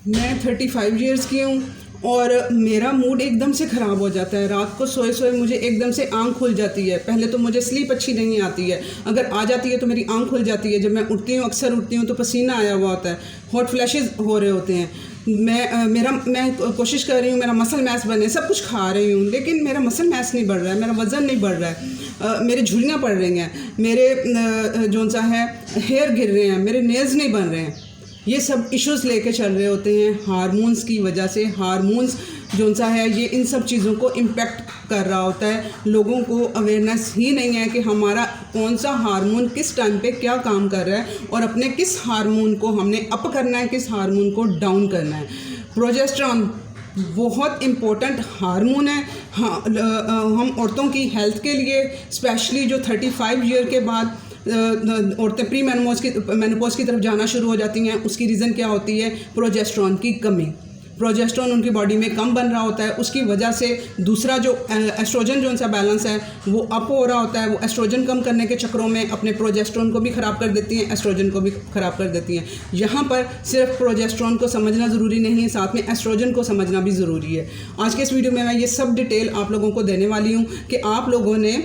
मैं 35 ईयर्स की हूँ और मेरा मूड एकदम से ख़राब हो जाता है। रात को सोए सोए मुझे एकदम से आँख खुल जाती है। पहले तो मुझे स्लीप अच्छी नहीं आती है, अगर आ जाती है तो मेरी आँख खुल जाती है। जब मैं उठती हूँ, अक्सर उठती हूँ तो पसीना आया हुआ होता है, हॉट फ्लैशेस हो रहे होते हैं। मैं कोशिश कर रही हूँ मेरा मसल मैस बने, सब कुछ खा रही हूँ, लेकिन मेरा मसल मैस नहीं बढ़ रहा है, मेरा वज़न नहीं बढ़ रहा है, मेरी झुर्रियाँ पड़ रही हैं, मेरे जो सा है हेयर गिर रहे हैं, मेरे नेल्स नहीं बन रहे हैं। ये सब इश्यूज़ लेके चल रहे होते हैं हार्मोन्स की वजह से। हार्मोन्स जो सा है ये इन सब चीज़ों को इम्पेक्ट कर रहा होता है। लोगों को अवेयरनेस ही नहीं है कि हमारा कौन सा हार्मोन किस टाइम पे क्या काम कर रहा है और अपने किस हार्मोन को हमने अप करना है, किस हार्मोन को डाउन करना है। प्रोजेस्टेरॉन बहुत इम्पोर्टेंट हार्मोन है। हाँ, हम औरतों की हेल्थ के लिए स्पेशली जो 35 ईयर के बाद औरतें प्री मेनोपॉज की तरफ जाना शुरू हो जाती हैं, उसकी रीज़न क्या होती है? प्रोजेस्टेरॉन की कमी। प्रोजेस्टेरॉन उनकी बॉडी में कम बन रहा होता है, उसकी वजह से दूसरा जो एस्ट्रोजन जो उनका बैलेंस है वो अप हो रहा होता है। वो एस्ट्रोजन कम करने के चक्करों में अपने प्रोजेस्टेरॉन को भी ख़राब कर देती हैं, एस्ट्रोजन को भी ख़राब कर देती हैं। यहाँ पर सिर्फ प्रोजेस्टेरॉन को समझना ज़रूरी नहीं है, साथ में एस्ट्रोजन को समझना भी ज़रूरी है। आज के इस वीडियो में मैं ये सब डिटेल आप लोगों को देने वाली हूँ कि आप लोगों ने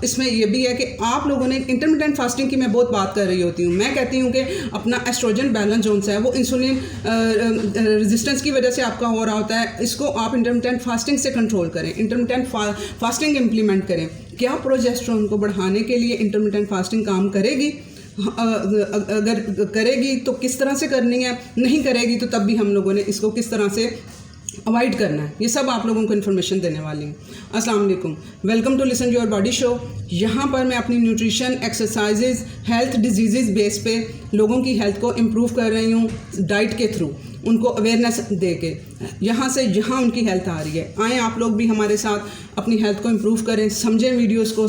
इसमें ये भी है कि आप लोगों ने इंटरमिटेंट फास्टिंग की मैं बहुत बात कर रही होती हूँ। मैं कहती हूँ कि अपना एस्ट्रोजन बैलेंस जो है वो इंसुलिन रेजिस्टेंस की वजह से आपका हो रहा होता है, इसको आप इंटरमिटेंट फास्टिंग से कंट्रोल करें, इंटरमिटेंट फास्टिंग इम्प्लीमेंट करें। क्या प्रोजेस्टेरॉन को बढ़ाने के लिए इंटरमिटेंट फास्टिंग काम करेगी? अगर करेगी तो किस तरह से करनी है, नहीं करेगी तो तब भी हम लोगों ने इसको किस तरह से अवॉइड करना है, ये सब आप लोगों को इन्फॉर्मेशन देने वाली हूँ। अस्सलाम वालेकुम, welcome to listen your body show. यहाँ पर मैं अपनी nutrition, exercises, health diseases base पे लोगों की हेल्थ को इम्प्रूव कर रही हूँ डाइट के थ्रू, उनको अवेयरनेस दे के यहाँ से जहाँ उनकी हेल्थ आ रही है। आएँ आप लोग भी हमारे साथ अपनी हेल्थ को इम्प्रूव करें, समझें वीडियोस को,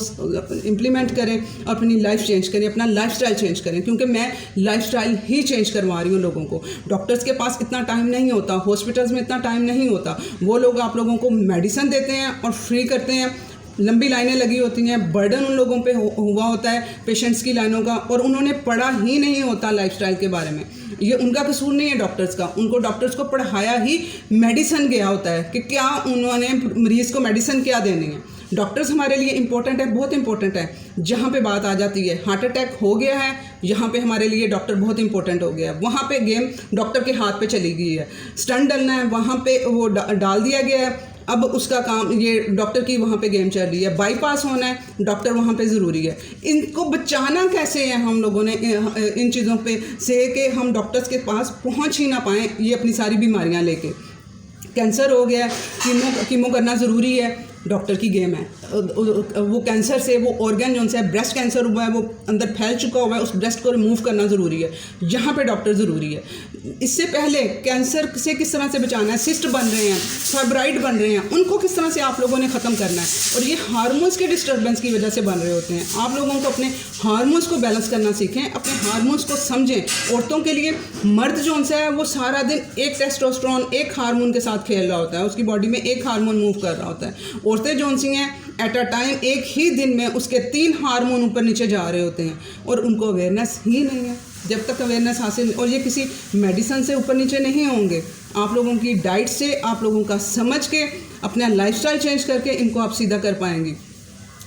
इम्प्लीमेंट करें, अपनी लाइफ चेंज करें, अपना लाइफस्टाइल चेंज करें, क्योंकि मैं लाइफस्टाइल ही चेंज करवा रही हूँ लोगों को। डॉक्टर्स के पास इतना टाइम नहीं होता, हॉस्पिटल्स में इतना टाइम नहीं होता, वो लोग आप लोगों को मेडिसिन देते हैं और फ्री करते हैं। लंबी लाइनें लगी होती हैं, बर्डन उन लोगों पे हुआ होता है पेशेंट्स की लाइनों का, और उन्होंने पढ़ा ही नहीं होता लाइफस्टाइल के बारे में। ये उनका कसूर नहीं है डॉक्टर्स का, उनको डॉक्टर्स को पढ़ाया ही मेडिसिन गया होता है कि क्या उन्होंने मरीज़ को मेडिसिन क्या देनी है। डॉक्टर्स हमारे लिए इंपॉर्टेंट है, बहुत इंपॉर्टेंट है। जहाँ पे बात आ जाती है हार्ट अटैक हो गया है, यहाँ पे हमारे लिए डॉक्टर बहुत इंपॉर्टेंट हो गया है। वहाँ पे गेम डॉक्टर के हाथ पे चली गई है। स्टंट डालना है, वहाँ पे वो डाल दिया गया है, अब उसका काम ये डॉक्टर की वहाँ पे गेम चल रही है। बाईपास होना है, डॉक्टर वहाँ पे ज़रूरी है। इनको बचाना कैसे है हम लोगों ने इन चीज़ों पे से कि हम डॉक्टर्स के पास पहुँच ही ना पाएँ, ये अपनी सारी बीमारियाँ लेके। कैंसर हो गया, कीमो करना ज़रूरी है, डॉक्टर की गेम है। वो कैंसर से वो ऑर्गन जो है, ब्रेस्ट कैंसर हुआ है, वो अंदर फैल चुका हुआ है, उस ब्रेस्ट को रिमूव करना ज़रूरी है, यहाँ पे डॉक्टर ज़रूरी है। इससे पहले कैंसर से किस तरह से बचाना है, सिस्ट बन रहे हैं, फाइब्राइड बन रहे हैं, उनको किस तरह से आप लोगों ने ख़त्म करना है, और ये हार्मोन्स के डिस्टर्बेंस की वजह से बन रहे होते हैं। आप लोगों को अपने हार्मोन्स को बैलेंस करना सीखें, अपने हार्मोन्स को समझें। औरतों के लिए मर्द जो है वो सारा दिन एक टेस्टोस्टेरोन, एक हार्मोन के साथ खेल रहा होता है, उसकी बॉडी में एक हार्मोन मूव कर रहा होता है। औरतें जो सी हैं एट अ टाइम एक ही दिन में उसके 3 हार्मोन ऊपर नीचे जा रहे होते हैं, और उनको अवेयरनेस ही नहीं है। जब तक अवेयरनेस हासिल, और ये किसी मेडिसिन से ऊपर नीचे नहीं होंगे, आप लोगों की डाइट से, आप लोगों का समझ के, अपना लाइफस्टाइल चेंज करके इनको आप सीधा कर पाएंगी।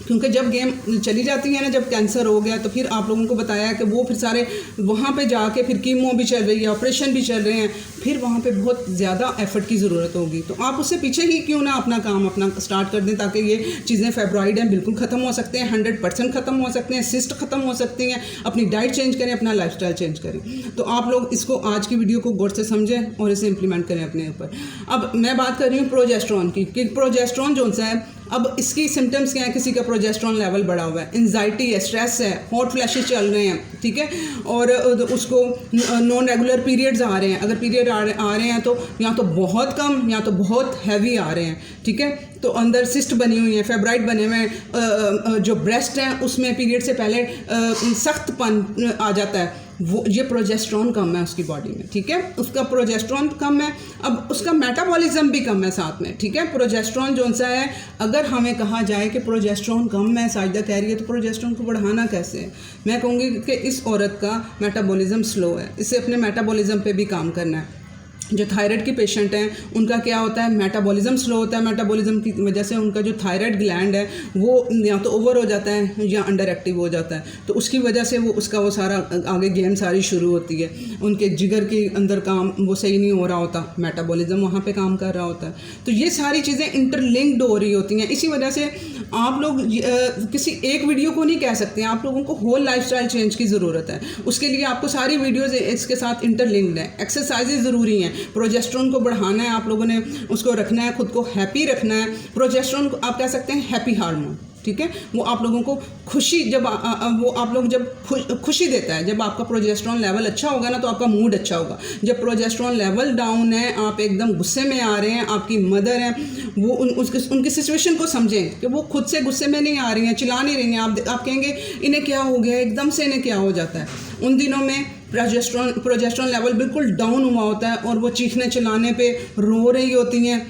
क्योंकि जब गेम चली जाती है ना, जब कैंसर हो गया तो फिर आप लोगों को बताया कि वो फिर सारे वहाँ पे जाके फिर कीमो भी चल रही है, ऑपरेशन भी चल रहे हैं, फिर वहाँ पे बहुत ज़्यादा एफर्ट की ज़रूरत होगी। तो आप उससे पीछे ही क्यों ना अपना काम अपना स्टार्ट कर दें, ताकि ये चीज़ें फाइब्रॉइड हैं बिल्कुल ख़त्म हो सकते हैं, 100% ख़त्म हो सकते हैं, सिस्ट ख़त्म हो सकती हैं। अपनी डाइट चेंज करें, अपना लाइफस्टाइल चेंज करें। तो आप लोग इसको आज की वीडियो को गौर से समझें और इसे इम्प्लीमेंट करें अपने ऊपर। अब मैं बात कर रही हूँ प्रोजेस्टेरॉन की, कि प्रोजेस्टेरॉन जो है, अब इसकी सिम्टम्स क्या है? किसी का प्रोजेस्टेरॉन लेवल बढ़ा हुआ है, एंजाइटी है, स्ट्रेस है, हॉट फ्लैशेस चल रहे हैं, ठीक है, और उसको नॉन रेगुलर पीरियड्स आ रहे हैं। अगर पीरियड आ रहे हैं तो या तो बहुत कम या तो बहुत हैवी आ रहे हैं, ठीक है। तो अंदर सिस्ट बनी हुई है, फेब्राइड बने हुए हैं, जो ब्रेस्ट है उसमें पीरियड से पहले सख्तपन आ जाता है, वो ये प्रोजेस्टेरॉन कम है उसकी बॉडी में, ठीक है। उसका प्रोजेस्टेरॉन कम है, अब उसका मेटाबॉलिज्म भी कम है साथ में, ठीक है। प्रोजेस्टेरॉन जो सा है, अगर हमें कहा जाए कि प्रोजेस्टेरॉन कम है, साजिदा कह रही है, तो प्रोजेस्टेरॉन को बढ़ाना कैसे है? मैं कहूँगी कि इस औरत का मेटाबॉलिज्म स्लो है, इसे अपने मेटाबॉलिज्म पे भी काम करना है। जो थायराइड के पेशेंट हैं उनका क्या होता है, मेटाबॉलिज्म स्लो होता है। मेटाबॉलिज्म की वजह से उनका जो थायराइड ग्लैंड है वो या तो ओवर हो जाता है या अंडर एक्टिव हो जाता है। तो उसकी वजह से वो सारा आगे गेम सारी शुरू होती है। उनके जिगर के अंदर काम वो सही नहीं हो रहा होता, मेटाबॉलिज्म वहाँ पे काम कर रहा होता है। तो ये सारी चीज़ें इंटरलिंक्ड हो रही होती हैं। इसी वजह से आप लोग किसी एक वीडियो को नहीं कह सकते हैं, आप लोगों को होल लाइफस्टाइल चेंज की ज़रूरत है। उसके लिए आपको सारी वीडियोज़ इसके साथ इंटरलिंक्ड हैं। एक्सरसाइजेज ज़रूरी हैं, प्रोजेस्टेरोन को बढ़ाना है, आप लोगों ने उसको रखना है, खुद को हैप्पी रखना है। प्रोजेस्टेरोन को आप कह सकते हैं हैप्पी हार्मोन, ठीक है। वो आप लोगों को खुशी, जब वो आप लोग जब खुशी देता है। जब आपका प्रोजेस्टेरोन लेवल अच्छा होगा ना तो आपका मूड अच्छा होगा। जब प्रोजेस्टेरोन लेवल डाउन है, आप एकदम गुस्से में आ रहे हैं, आपकी मदर है वो उनकी सिचुएशन को समझें कि वो खुद से गुस्से में नहीं आ रही हैं, चिल्ला नहीं रही हैं। आप कहेंगे इन्हें क्या हो गया, एकदम से इन्हें क्या हो जाता है। उन दिनों में प्रोजेस्टेरोन लेवल बिल्कुल डाउन हुआ होता है और वो चीखने चिल्लाने पे रो रही होती हैं।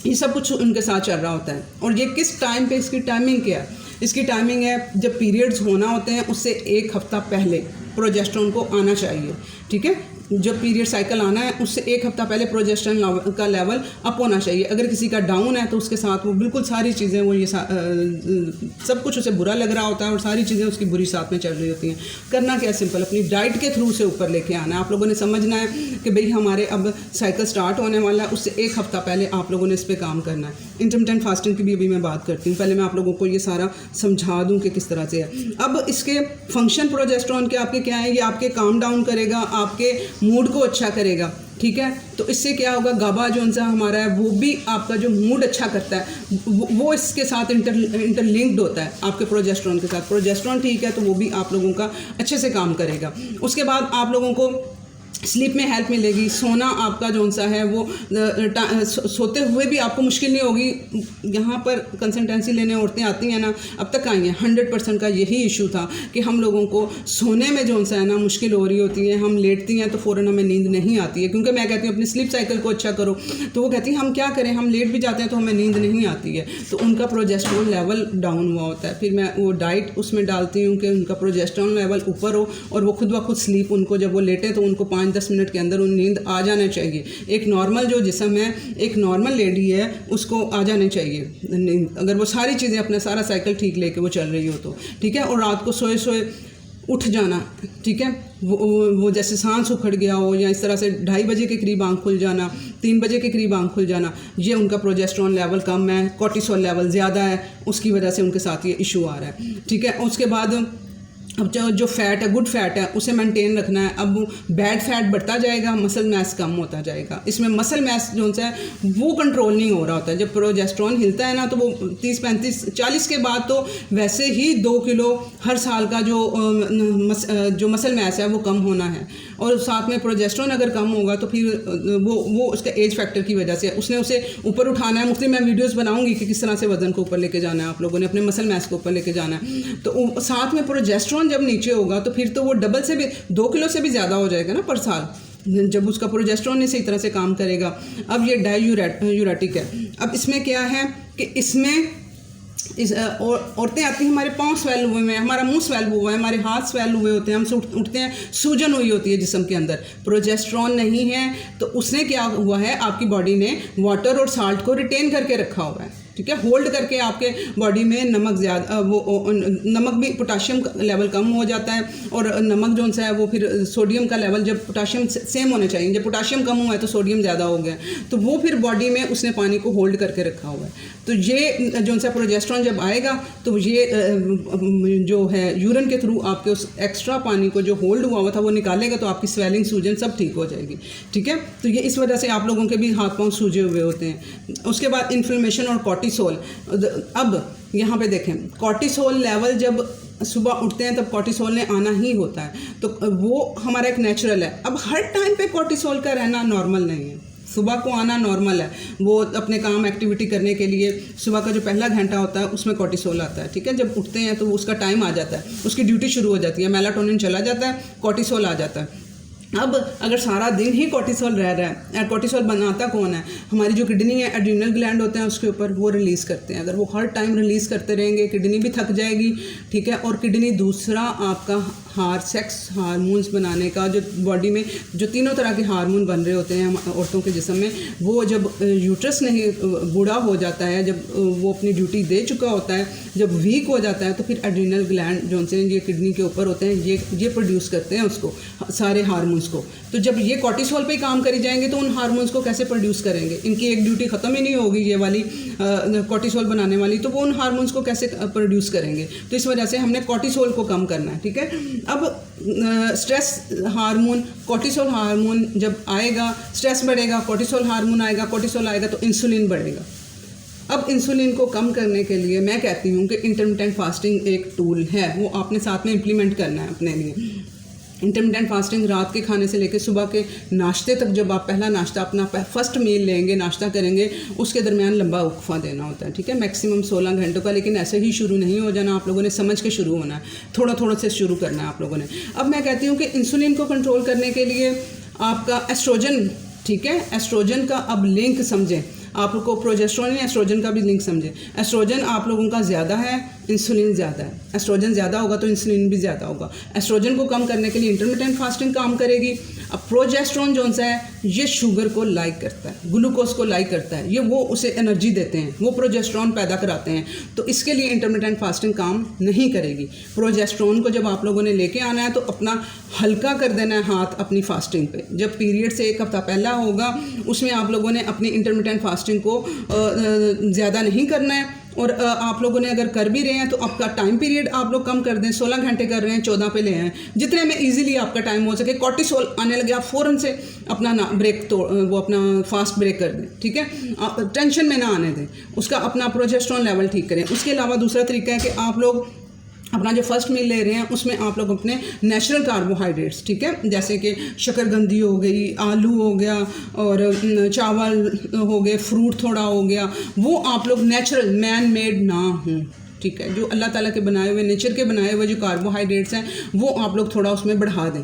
ये सब कुछ उनके साथ चल रहा होता है। और ये किस टाइम पे, इसकी टाइमिंग क्या है? इसकी टाइमिंग है जब पीरियड्स होना होते हैं उससे 1 हफ्ता पहले प्रोजेस्टेरोन को आना चाहिए, ठीक है। जब पीरियड साइकिल आना है उससे 1 हफ्ता पहले प्रोजेस्टेरोन का लेवल अप होना चाहिए। अगर किसी का डाउन है तो उसके साथ वो बिल्कुल सारी चीज़ें वो ये सब कुछ उसे बुरा लग रहा होता है और सारी चीज़ें उसकी बुरी साथ में चल रही होती हैं। करना क्या, सिंपल अपनी डाइट के थ्रू से ऊपर लेके आना है। आप लोगों ने समझना है कि भाई हमारे अब साइकिल स्टार्ट होने वाला है, उससे 1 हफ्ता पहले आप लोगों ने इस पर काम करना है। इंटरमिटेंट फास्टिंग की भी अभी मैं बात करती हूँ, पहले मैं आप लोगों को ये सारा समझा दूँ कि किस तरह से है। अब इसके फंक्शन प्रोजेस्टेरोन के आपके क्या है, ये आपके काम डाउन करेगा, आपके मूड को अच्छा करेगा, ठीक है। तो इससे क्या होगा, गाबा जो सा हमारा है वो भी आपका जो मूड अच्छा करता है वो इसके साथ इंटरलिंक्ड होता है आपके प्रोजेस्टेरोन के साथ। प्रोजेस्टेरोन ठीक है तो वो भी आप लोगों का अच्छे से काम करेगा। उसके बाद आप लोगों को स्लीप में हेल्प मिलेगी। सोना आपका जो सा है वो सोते हुए भी आपको मुश्किल नहीं होगी। यहाँ पर कंसल्टेंसी लेने औरतें आती हैं ना, अब तक आई हैं, 100% का यही इशू था कि हम लोगों को सोने में जो सा है ना मुश्किल हो रही होती है। हम लेटती हैं तो फ़ौरन हमें नींद नहीं आती है, क्योंकि मैं कहती हूँ अपनी स्लीप साइकिल को अच्छा करो, तो वो कहती हैं हम क्या करें, हम लेट भी जाते हैं तो हमें नींद नहीं आती है। तो उनका प्रोजेस्टेरोन लेवल डाउन हुआ होता है। फिर मैं वो डाइट उसमें डालती हूँ कि उनका प्रोजेस्टेरोन लेवल ऊपर हो और वो खुद ब खुद स्लीप, उनको जब वो लेटे तो उनको 5-10 मिनट के अंदर उन नींद आ जाना चाहिए। एक नॉर्मल जो जिस्म है, एक नॉर्मल लेडी है, उसको आ जानी चाहिए नींद, अगर वो सारी चीज़ें अपना सारा साइकिल ठीक लेके वो चल रही हो तो, ठीक है। और रात को सोए उठ जाना, ठीक है। वो जैसे सांस उखड़ गया हो या इस तरह से 2:30 बजे के करीब आँख खुल जाना, 3 बजे के करीब आँख खुल जाना, ये उनका प्रोजेस्टेरोन लेवल कम है, कोर्टिसोल लेवल ज़्यादा है, उसकी वजह से उनके साथ ये इशू आ रहा है, ठीक है। उसके बाद अब जो फैट है, गुड फैट है, उसे मेंटेन रखना है। अब बैड फैट बढ़ता जाएगा, मसल मास कम होता जाएगा। इसमें मसल मास जो है वो कंट्रोल नहीं हो रहा होता है। जब प्रोजेस्टेरोन हिलता है ना तो वो 30-35-40 के बाद तो वैसे ही 2 किलो हर साल का जो मसल मास है वो कम होना है। और साथ में प्रोजेस्टेरोन अगर कम होगा तो फिर वो उसका एज फैक्टर की वजह से उसने उसे ऊपर उठाना है। मुख्तलिफ मैं वीडियोज़ बनाऊँगी कि किस तरह से वज़न को ऊपर लेके जाना है, आप लोगों ने अपने मसल मास को ऊपर लेके जाना है। तो साथ में प्रोजेस्टेरोन जब नीचे होगा तो फिर तो वो डबल से भी 2 किलो से भी ज़्यादा हो जाएगा ना पर साल, जब उसका प्रोजेस्टेरोन नहीं सही तरह से काम करेगा। अब ये डायूरेटिक है। अब इसमें क्या है कि इसमें औरतें आती हैं, हमारे पाँव स्वेल हुए हैं, हमारा मुंह स्वेल हुआ है, हमारे हाथ स्वेल हुए होते हैं, हम उठते हैं, सूजन हुई होती है जिस्म के अंदर, प्रोजेस्टेरोन नहीं है। तो उसने क्या हुआ है, आपकी बॉडी ने वाटर और साल्ट को रिटेन करके रखा हुआ है, ठीक है, होल्ड करके आपके बॉडी में नमक ज़्यादा, वो नमक भी, पोटाशियम लेवल कम हो जाता है। और नमक जो सा है वो फिर सोडियम का लेवल, जब पोटाशियम सेम होने चाहिए, जब पोटाशियम कम हुआ है तो सोडियम ज़्यादा हो गया, तो वो फिर बॉडी में उसने पानी को होल्ड करके रखा हुआ है। तो ये जो सा प्रोजेस्टेरोन जब आएगा तो ये जो है यूरिन के थ्रू आपके उस एक्स्ट्रा पानी को जो होल्ड हुआ था वो निकालेगा, तो आपकी स्वेलिंग, सूजन सब ठीक हो जाएगी, ठीक है। तो ये इस वजह से आप लोगों के भी हाथ पाँव सूजे हुए होते हैं। उसके बाद इन्फ्लेमेशन और कोर्टिसोल। अब यहाँ पे देखें, कोर्टिसोल लेवल जब सुबह उठते हैं तब कोर्टिसोल ने आना ही होता है, तो वो हमारा एक नेचुरल है। अब हर टाइम पे कोर्टिसोल का रहना नॉर्मल नहीं है, सुबह को आना नॉर्मल है। वो अपने काम एक्टिविटी करने के लिए सुबह का जो पहला घंटा होता है उसमें कोर्टिसोल आता है, ठीक है। जब उठते हैं तो उसका टाइम आ जाता है, उसकी ड्यूटी शुरू हो जाती है, मेलाटोनिन चला जाता है, कोर्टिसोल आ जाता है। अब अगर सारा दिन ही कॉर्टिसोल रह रहा है, कॉर्टिसोल बनाता कौन है? हमारी जो किडनी है, एड्रीनल ग्लैंड होते हैं उसके ऊपर, वो रिलीज़ करते हैं। अगर वो हर टाइम रिलीज़ करते रहेंगे, किडनी भी थक जाएगी, ठीक है। और किडनी दूसरा आपका सेक्स हार्मोन्स बनाने का, जो बॉडी में जो तीनों तरह के हार्मोन बन रहे होते हैं औरतों के जिस्म में, वो जब यूट्रस नहीं बूढ़ा हो जाता है, जब वो अपनी ड्यूटी दे चुका होता है, जब वीक हो जाता है, तो फिर एड्रीनल ग्लैंड जो से ये किडनी के ऊपर होते हैं, ये प्रोड्यूस करते हैं उसको, सारे हार्मोन्स को। तो जब ये कॉर्टिसोल पे काम करी जाएंगे तो उन हार्मोन्स को कैसे प्रोड्यूस करेंगे? इनकी एक ड्यूटी ख़त्म ही नहीं होगी ये वाली कॉर्टिसोल बनाने वाली, तो वो उन हार्मोन्स को कैसे प्रोड्यूस करेंगे? तो इस वजह से हमने कॉर्टिसोल को कम करना है, ठीक है। अब स्ट्रेस हार्मोन, कॉर्टिसोल हार्मोन जब आएगा, स्ट्रेस बढ़ेगा, कॉर्टिसोल हार्मोन आएगा, कॉर्टिसोल आएगा तो इंसुलिन बढ़ेगा। अब इंसुलिन को कम करने के लिए मैं कहती हूँ कि इंटरमिटेंट फास्टिंग एक टूल है, वो आपने साथ में इम्प्लीमेंट करना है अपने लिए। इंटरमिटेंट फास्टिंग रात के खाने से लेकर सुबह के नाश्ते तक, जब आप पहला नाश्ता अपना फर्स्ट मील लेंगे, नाश्ता करेंगे, उसके दरमियान लंबा वक्फा देना होता है, ठीक है, मैक्सिमम 16 घंटों का। लेकिन ऐसे ही शुरू नहीं हो जाना, आप लोगों ने समझ के शुरू होना है, थोड़ा थोड़ा से शुरू करना है आप लोगों ने। अब मैं कहती हूँ कि इंसुलिन को कंट्रोल करने के लिए आपका एस्ट्रोजन, ठीक है, एस्ट्रोजन का अब लिंक समझें, आपको प्रोजेस्टेरोन या एस्ट्रोजन का भी लिंक समझें। एस्ट्रोजन आप लोगों का ज़्यादा है, इंसुलिन ज़्यादा है। एस्ट्रोजन ज़्यादा होगा तो इंसुलिन भी ज़्यादा होगा। एस्ट्रोजन को कम करने के लिए इंटरमिटेंट फास्टिंग काम करेगी। अब प्रोजेस्टेरोन जो सा है, ये शुगर को लाइक करता है, ग्लूकोज को लाइक करता है, ये वो उसे एनर्जी देते हैं, वो प्रोजेस्टेरोन पैदा कराते हैं। तो इसके लिए इंटरमिटेंट फास्टिंग काम नहीं करेगी। प्रोजेस्टेरोन को जब आप लोगों ने लेके आना है तो अपना हल्का कर देना है हाथ अपनी फास्टिंग पे। जब पीरियड से एक हफ्ता पहला होगा, उसमें आप लोगों ने अपनी इंटरमिटेंट फास्टिंग को ज़्यादा नहीं करना है। और आप लोगों ने अगर कर भी रहे हैं तो आपका टाइम पीरियड आप लोग कम कर दें। 16 घंटे कर रहे हैं, 14 पे ले आएँ, जितने में इजीली आपका टाइम हो सके। कॉर्टिसोल आने लगे, आप फ़ौरन से अपना ब्रेक वो अपना फास्ट ब्रेक कर दें, ठीक है, आप टेंशन में ना आने दें, उसका अपना प्रोजेस्टेरोन लेवल ठीक करें। उसके अलावा दूसरा तरीका है कि आप लोग अपना जो फर्स्ट मील ले रहे हैं उसमें आप लोग अपने नेचुरल कार्बोहाइड्रेट्स, ठीक है, जैसे कि शकरकंदी हो गई, आलू हो गया, और चावल हो गए, फ्रूट थोड़ा हो गया, वो आप लोग नेचुरल, मैन मेड ना हों, ठीक है, जो अल्लाह ताला के बनाए हुए, नेचर के बनाए हुए जो कार्बोहाइड्रेट्स हैं, वो आप लोग थोड़ा उसमें बढ़ा दें।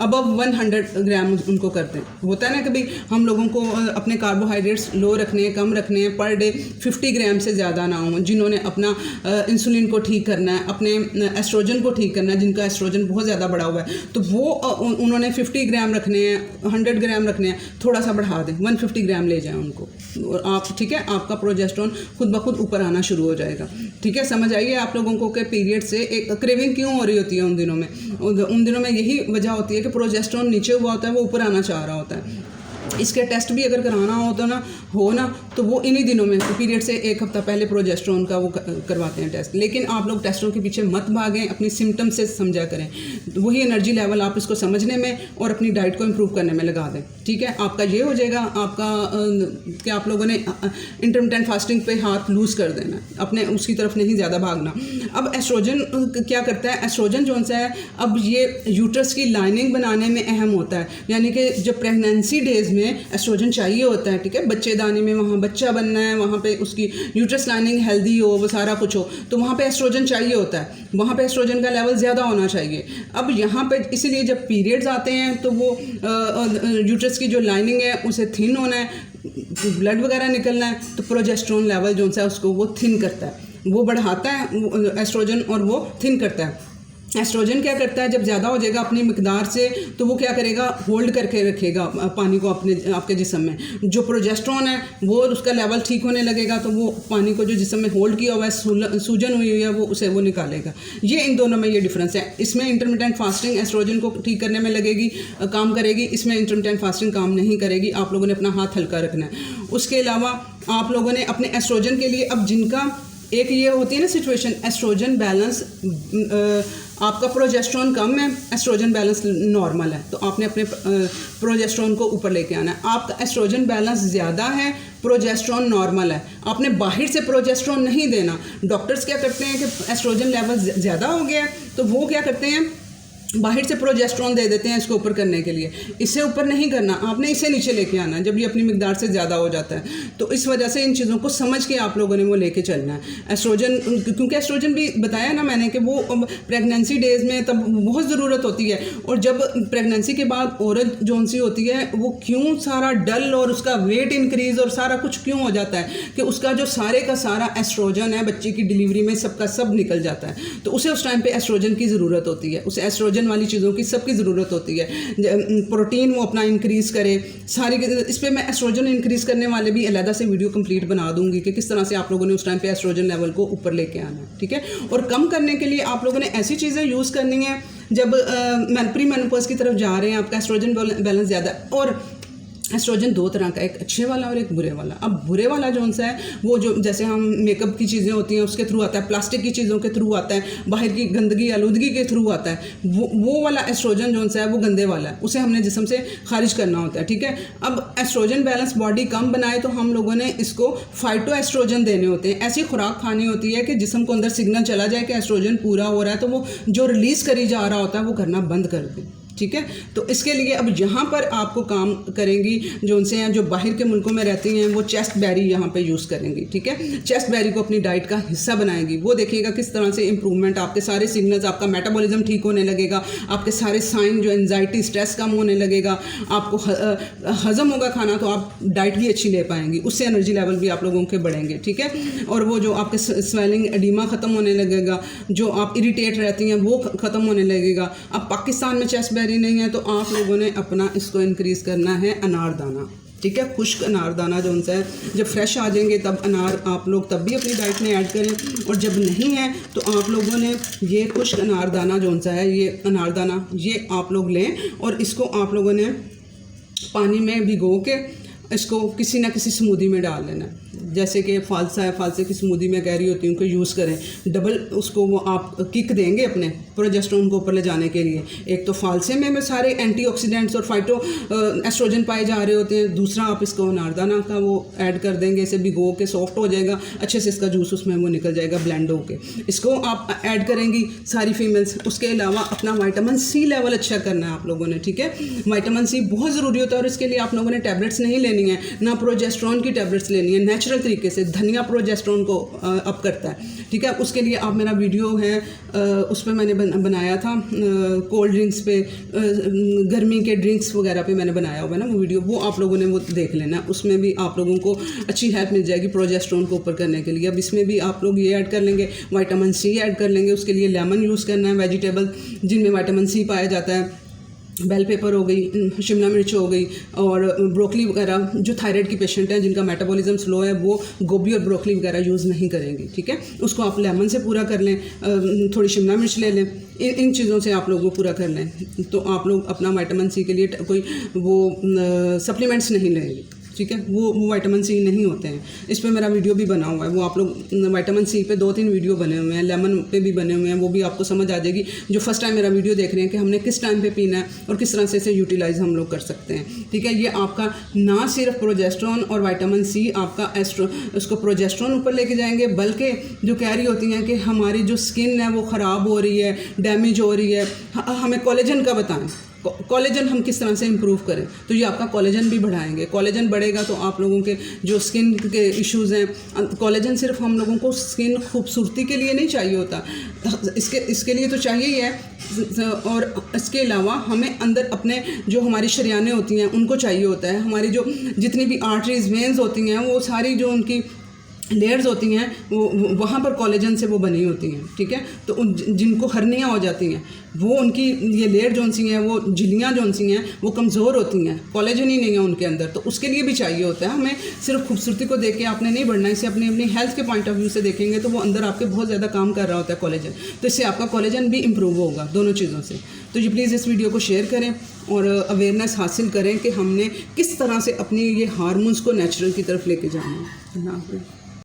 अबव 100 ग्राम उनको करते हैं। होता है ना कि भाई हम लोगों को अपने कार्बोहाइड्रेट्स लो रखने हैं, कम रखने हैं, पर डे 50 ग्राम से ज़्यादा ना हो। जिन्होंने अपना इंसुलिन को ठीक करना है, अपने एस्ट्रोजन को ठीक करना है, जिनका एस्ट्रोजन बहुत ज़्यादा बढ़ा हुआ है, तो वो उन्होंने 50 ग्राम रखने हैं, 100 ग्राम रखने हैं, थोड़ा सा बढ़ा दें, 150 ग्राम ले जाएँ उनको, और आप, ठीक है, आपका प्रोजेस्टेरोन खुद ब खुद ऊपर आना शुरू हो जाएगा, ठीक है। समझ आइए आप लोगों को कि पीरियड से एक क्रेविंग क्यों हो रही होती है उन दिनों में। उन दिनों में यही वजह होती है कि प्रोजेस्टेरोन नीचे हुआ होता है, वो ऊपर आना चाह रहा होता है। इसके टेस्ट भी अगर कराना हो ना तो वो इन्हीं दिनों में पीरियड से एक हफ्ता पहले प्रोजेस्टेरोन का वो करवाते हैं टेस्ट। लेकिन आप लोग टेस्टों के पीछे मत भागें, अपनी सिम्टम से समझा करें। वही एनर्जी लेवल आप इसको समझने में और अपनी डाइट को इम्प्रूव करने में लगा दें, ठीक है। आपका ये हो जाएगा, आपका कि आप लोगों ने इंटरमिटेंट फास्टिंग पे हाथ लूज़ कर देना, अपने उसकी तरफ नहीं ज़्यादा भागना। अब एस्ट्रोजन क्या करता है? एस्ट्रोजन जो सा है, अब ये यूट्रस की लाइनिंग बनाने में अहम होता है। यानी कि जब प्रेगनेंसी डेज में एस्ट्रोजन चाहिए होता है, ठीक है, बच्चेदानी में वहाँ बच्चा बनना है, वहाँ पे उसकी यूट्रस लाइनिंग हेल्दी हो, वो सारा कुछ हो, तो वहाँ पे एस्ट्रोजन चाहिए होता है, वहाँ पे एस्ट्रोजन का लेवल ज़्यादा होना चाहिए। अब यहाँ पे इसीलिए जब पीरियड्स आते हैं तो वो यूट्रस की जो लाइनिंग है उसे थिन होना है, ब्लड वगैरह निकलना है, तो प्रोजेस्टेरोन लेवल जो सा उसको वो थिन करता है, वो बढ़ाता है एस्ट्रोजन और वो थिन करता है। एस्ट्रोजन क्या करता है, जब ज़्यादा हो जाएगा अपनी मिकदार से, तो वो क्या करेगा, होल्ड करके रखेगा पानी को आपके जिस्म में। जो प्रोजेस्टेरोन है वो उसका लेवल ठीक होने लगेगा, तो वो पानी को जो जिस्म में होल्ड किया हुआ है, सूजन हुई है, वो निकालेगा। ये इन दोनों में ये डिफरेंस है। इसमें इंटरमिटेंट फास्टिंग एस्ट्रोजन को ठीक करने में लगेगी, काम करेगी, इसमें इंटरमिटेंट फास्टिंग काम नहीं करेगी। आप लोगों ने अपना हाथ हल्का रखना है। उसके अलावा आप लोगों ने अपने एस्ट्रोजन के लिए, अब जिनका एक ये होती है ना सिचुएशन, एस्ट्रोजन बैलेंस, आपका प्रोजेस्टेरोन कम है, एस्ट्रोजन बैलेंस नॉर्मल है, तो आपने अपने प्रोजेस्टेरोन को ऊपर लेके आना है। आपका एस्ट्रोजन बैलेंस ज़्यादा है, प्रोजेस्टेरोन नॉर्मल है, आपने बाहर से प्रोजेस्टेरोन नहीं देना। डॉक्टर्स क्या करते हैं कि एस्ट्रोजन लेवल ज़्यादा हो गया है तो वो क्या करते हैं, बाहर से प्रोजेस्टेरोन दे देते हैं इसको ऊपर करने के लिए, इससे ऊपर नहीं करना, आपने इसे नीचे लेके आना है जब ये अपनी मिकदार से ज़्यादा हो जाता है। तो इस वजह से इन चीज़ों को समझ के आप लोगों ने वो लेके चलना है। एस्ट्रोजन, क्योंकि एस्ट्रोजन भी बताया ना मैंने कि वो प्रेगनेंसी डेज़ में तब बहुत ज़रूरत होती है, और जब प्रेगनेंसी के बाद औरत जोन सी होती है वो क्यों सारा डल और उसका वेट इंक्रीज़ और सारा कुछ क्यों हो जाता है कि उसका जो सारे का सारा एस्ट्रोजन है बच्चे की डिलीवरी में सबका सब निकल जाता है। तो उसे उस टाइम पे एस्ट्रोजन की ज़रूरत होती है, उसे एस्ट्रोजन वाली चीज़ों की सबकी ज़रूरत होती है। प्रोटीन वो अपना इंक्रीज़ करे सारी, इस पर मैं एस्ट्रोजन इंक्रीज़ करने वाले भी अलहदा से वीडियो कंप्लीट बना दूंगी कि किस तरह से आप लोगों ने उस टाइम पे एस्ट्रोजन लेवल को ऊपर लेके आना है, ठीक है। और कम करने के लिए आप लोगों ने ऐसी चीज़ें यूज़ करनी है जब प्री मेनोपॉज की तरफ जा रहे हैं, आपका एस्ट्रोजन बैलेंस ज़्यादा। और एस्ट्रोजन दो तरह का, एक अच्छे वाला और एक बुरे वाला। अब बुरे वाला जो सा है वो जो जैसे हम मेकअप की चीज़ें होती हैं उसके थ्रू आता है, प्लास्टिक की चीज़ों के थ्रू आता है, बाहर की गंदगी आलूदगी के थ्रू आता है, वो वाला एस्ट्रोजन जो सा है वो गंदे वाला है, उसे हमने जिस्म से खारिज करना होता है, ठीक है। अब एस्ट्रोजन बैलेंस बॉडी कम बनाए तो हम लोगों ने इसको फाइटो एस्ट्रोजन देने होते हैं। ऐसी खुराक खानी होती है कि जिस्म को अंदर सिग्नल चला जाए कि एस्ट्रोजन पूरा हो रहा है, तो वो जो रिलीज़ करी जा रहा होता है वो करना बंद कर दे, ठीक है। तो इसके लिए अब यहाँ पर आपको काम करेंगी जो उनसे हैं जो बाहर के मुल्कों में रहती हैं, वो चेस्ट बेरी यहाँ पे यूज़ करेंगी, ठीक है। चेस्ट बेरी को अपनी डाइट का हिस्सा बनाएंगी। वो देखिएगा किस तरह से इंप्रूवमेंट, आपके सारे सिग्नल्स, आपका मेटाबॉलिज्म ठीक होने लगेगा, आपके सारे साइन जो एंजाइटी स्ट्रेस कम होने लगेगा, आपको हजम होगा खाना, तो आप डाइट भी अच्छी ले पाएंगी, उससे एनर्जी लेवल भी आप लोगों के बढ़ेंगे, ठीक है। और वो जो आपके स्वेलिंग एडिमा ख़त्म होने लगेगा, जो आप इरिटेट रहती हैं वो ख़त्म होने लगेगा। अब पाकिस्तान में चेस्ट बेरी नहीं है तो आप लोगों ने अपना इसको इंक्रीज़ करना है अनारदाना, ठीक है। खुश्क अनारदाना जो उनसे है, जब फ्रेश आ जाएंगे तब अनार आप लोग तब भी अपनी डाइट में ऐड करें, और जब नहीं है तो आप लोगों ने ये खुश्क अनारदाना जो उनसा है, ये अनारदाना ये आप लोग लें और इसको आप लोगों ने पानी में भिगो के इसको किसी ना किसी स्मूदी में डाल लेना। जैसे कि फालसा है, फालसे की स्मूदी में कह रही होती हूँ कि यूज़ करें, डबल उसको वो आप किक देंगे अपने प्रोजेस्टेरोन को ऊपर ले जाने के लिए। एक तो फालसे में सारे एंटीऑक्सीडेंट्स और फाइटो एस्ट्रोजन पाए जा रहे होते हैं, दूसरा आप इसको अनारदाना का वो ऐड कर देंगे, इसे भिगो के सॉफ्ट हो जाएगा, अच्छे से इसका जूस उसमें वो निकल जाएगा ब्लेंड होके, इसको आप ऐड करेंगी सारी फीमेल्स। उसके अलावा अपना विटामिन सी लेवल अच्छा करना है आप लोगों ने, ठीक है। विटामिन सी बहुत ज़रूरी होता है और इसके लिए आप लोगों ने टैबलेट्स नहीं लेनी है, ना प्रोजेस्टेरोन की टैबलेट्स लेनी है। नेचुरल तरीके से धनिया प्रोजेस्टेरोन को अप करता है, ठीक है। उसके लिए आप मेरा वीडियो है उस पर मैंने बनाया था कोल्ड ड्रिंक्स पे, गर्मी के ड्रिंक्स वगैरह पे मैंने बनाया हुआ है ना वो वीडियो, वो आप लोगों ने वो देख लेना। उसमें भी आप लोगों को अच्छी हेल्प मिल जाएगी प्रोजेस्टेरोन को ऊपर करने के लिए। अब इसमें भी आप लोग ये ऐड कर लेंगे, विटामिन सी ऐड कर लेंगे। उसके लिए लेमन यूज़ करना है, वेजिटेबल जिनमें विटामिन सी पाया जाता है, बेल पेपर हो गई, शिमला मिर्च हो गई, और ब्रोकली वगैरह। जो थायराइड की पेशेंट हैं जिनका मेटाबॉलिज्म स्लो है वो गोभी और ब्रोकली वगैरह यूज़ नहीं करेंगी, ठीक है। उसको आप लेमन से पूरा कर लें, थोड़ी शिमला मिर्च ले लें, इन चीज़ों से आप लोग वो पूरा कर लें। तो आप लोग अपना विटामिन सी के लिए कोई वो सप्लीमेंट्स नहीं लेंगे, ठीक है। वो विटामिन सी नहीं होते हैं। इस पर मेरा वीडियो भी बना हुआ है, वो आप लोग विटामिन सी पे 2-3 वीडियो बने हुए हैं, लेमन पे भी बने हुए हैं, वो भी आपको समझ आ जाएगी जो फर्स्ट टाइम मेरा वीडियो देख रहे हैं कि हमने किस टाइम पे पीना है और किस तरह से इसे यूटिलाइज हम लोग कर सकते हैं, ठीक है। ये आपका ना सिर्फ प्रोजेस्टेरोन और विटामिन सी आपका उसको प्रोजेस्टेरोन ऊपर लेके जाएंगे, बल्कि जो कह रही होती हैं कि हमारी जो स्किन है वो ख़राब हो रही है, डैमेज हो रही है, हमें कोलेजन का बताएं, कोलेजन हम किस तरह से इम्प्रूव करें, तो ये आपका कोलेजन भी बढ़ाएंगे। कोलेजन बढ़ेगा तो आप लोगों के जो स्किन के इश्यूज़ हैं, कोलेजन सिर्फ हम लोगों को स्किन खूबसूरती के लिए नहीं चाहिए होता, इसके लिए तो चाहिए ही है, और इसके अलावा हमें अंदर अपने जो हमारी शरियानें होती हैं उनको चाहिए होता है। हमारी जो जितनी भी आर्टरीज वेन्स होती हैं वो सारी जो उनकी लेयर्स होती हैं वो वहाँ पर कोलेजन से वो बनी होती हैं, ठीक है। तो जिनको हर्नियाँ हो जाती हैं वो उनकी ये लेयर जोन सी हैं, वो झिल्लियाँ जोन सी हैं वो कमज़ोर होती हैं, कोलेजन ही नहीं है उनके अंदर, तो उसके लिए भी चाहिए होता है। हमें सिर्फ खूबसूरती को देख के आपने नहीं बढ़ना, इसे अपनी हेल्थ के पॉइंट ऑफ व्यू से देखेंगे तो वो अंदर आपके बहुत ज़्यादा काम कर रहा होता है कोलेजन, तो इससे आपका कोलेजन भी इम्प्रूव होगा दोनों चीज़ों से। तो ये प्लीज़ इस वीडियो को शेयर करें और अवेयरनेस हासिल करें कि हमने किस तरह से अपनी ये हार्मोन्स को नेचुरल की तरफ लेके जाना है। अल्लाह हाफ़िज़।